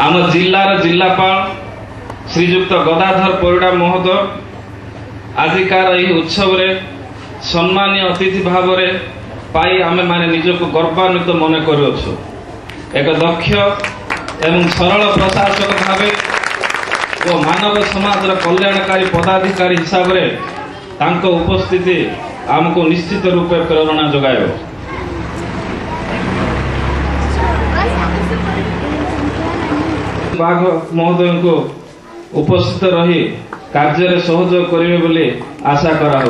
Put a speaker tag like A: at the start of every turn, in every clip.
A: आम जिल्लार जिल्लापाल श्रीजुक्त गदाधर परिड़ा महोदय आजिकार यह उत्सव रे सम्मानीय अतिथि भाव में पाई आमे माने निजको गर्वान्वित मन करुछु। एक दक्ष एवं सरल प्रशासक भावे और मानव समाज कल्याणकारी पदाधिकारी हिसाब रे तांको उपस्थिति आमको निश्चित रूपे प्रेरणा जोगायो। बाघ महोदय को उपस्थित रही कार्य सहयोग करेंगे बोली आशा करा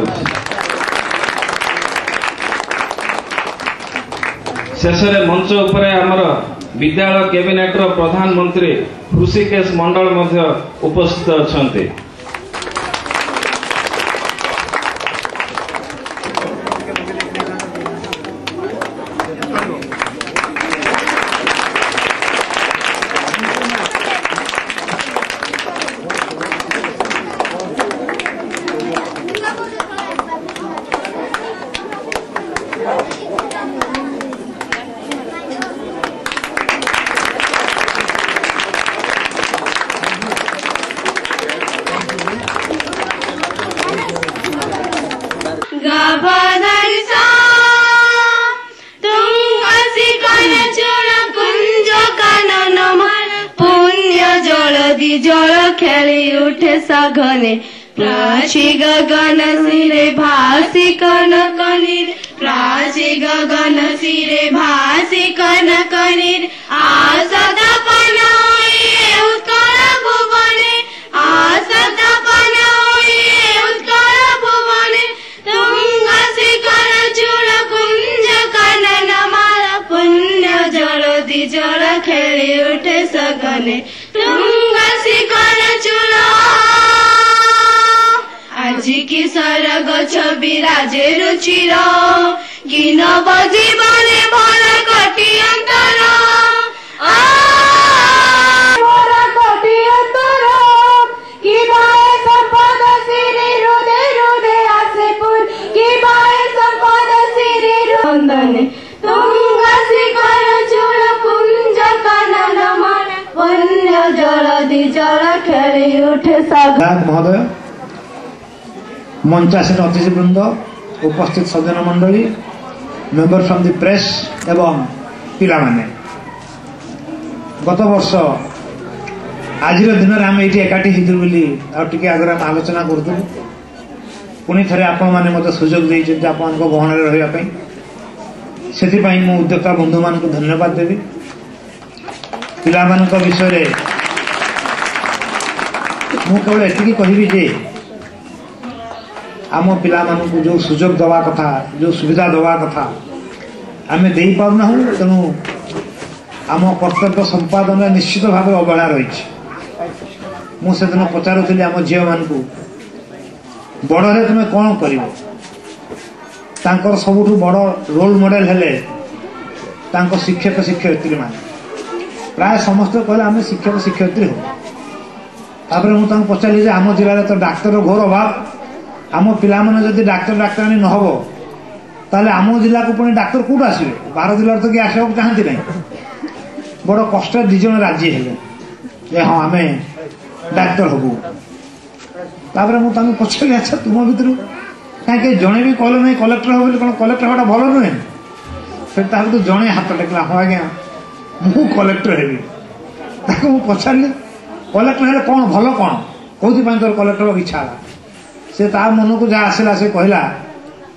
A: शेष मंच उपर आमर विद्यालय कैबिनेट प्रधानमंत्री ऋषिकेश मंडल उपस्थित अच्छा।
B: जल खेली उठे सघने प्राची गगन सिरे भासी कनकनीर प्राची गगन सिरे भासी कनकनीर आसदा पनोए उत्कल भुवने आसदा पनोए उत्कल भुवने तुंग शिखर चूड़ कुंज कानन माला पुण्य जल दी जल खेली उठे सघने की सरग छबिराजे रुचिर गिन बजीवने भर कटी अंतर कटी अंतर कि बाए संपद सिरी रुदे रुदे आसेपुर कि बाए संपद सिरी रुंदने तुंग शिखर चूड़ कुंज कानन मन पुण्य जल दी जल खेली उठे सागर
C: महोदय मंचासीन अतिथिवृंद उपस्थित सज्जन मंडली मेंबर फ्रॉम द प्रेस एवं पिला माने गत वर्ष आज दिन में आम ये एकाठी होती बोली आगे आगे आलोचना करूँ पुणी थे आपण मैंने मत सुजोग देते आपण गहन रही से उद्योक्ता बंधु मान को धन्यवाद देवी पिला विषय मु केवल एति कहबी जे आम पिला मानू जो सुजोग दवा कथा जो सुविधा दवा कथा आमे दे पारना तेणु आम कर्तव्य संपादन निश्चित भाव अवहेला रही। मुझे दिन पचारूली आम झील मान बड़े तुम कौन कर सबुठ बड़ रोल मॉडल हेले शिक्षक शिक्षयित्री मान प्राय समस्त कहले आम शिक्षक शिक्षयित्री हो मुझे पचारि आम जिले तो डाक्तर घोर अभाव आम पिला जदि डाक्तर डाक्तराणी न हो ताले आम जिला को पुणी डाक्तर कौट आसवे बाहर जिले तो किए आसवा चाहती ना बड़ कष्ट दिज राजी है हाँ आम डाक्तर हबू मुझे पचारि अच्छा तुम भर कहीं जड़े भी कहले ना कलेक्टर हो कौन कलेक्टर हवा भल नुहे फिर तो जड़े हाथ टेकला हाँ आज्ञा मु कलेक्टर हेबी पचारि कलेक्टर हेले कौन भल कौन कौन तोर कलेक्टर इच्छा है से ता मन को जहाँ आसला से कहला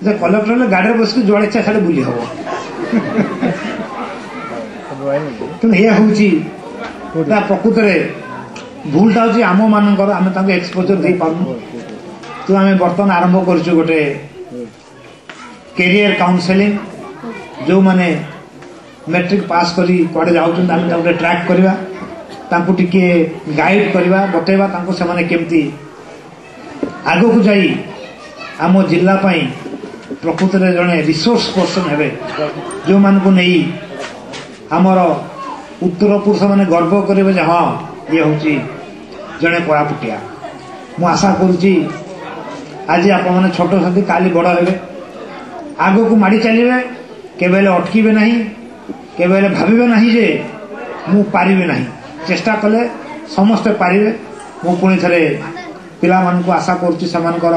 C: जे कलेक्टर गाड़ी बस के जुआड़े इच्छा सारे बुली हम प्रकृत में भूलटा हूँ आम मानकर आम एक्सपोजर दे पार्नु तो आम बर्तमान आरंभ कर गोटे कैरियर काउंसेलिंग जो माने मैट्रिक पास करी कड़े जाऊँ ट्रैक करवा टिके गाइड करवा बतेवा से केमती आग को जाई आम जिला प्रकृत में जड़े रिसोर्स पर्सन है जो मान को नहीं आमर उत्तर पुरुष मैंने गर्व करेंगे हाँ ये हूँ जड़े कोरापुटिया मु आशा करुच्ची आज आपने छोट साथी काली बड़ हे आग को माड़ी चलिए केवल अटकीबे नहीं केवल भाविबे नहीं जे मु पारिबे नहीं चेष्टा कले समस्ते पारिबे। मु पुणी थरे पिला मानकु आशा करूची सेमानकर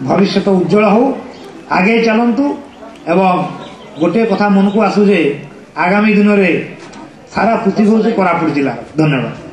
C: भविष्य उज्जवल हो, आगे चलंतु। एवं गोटे कथा मन को आसु जे आगामी दिन में सारा पृथ्वी हूँ कोरापुट जिला। धन्यवाद।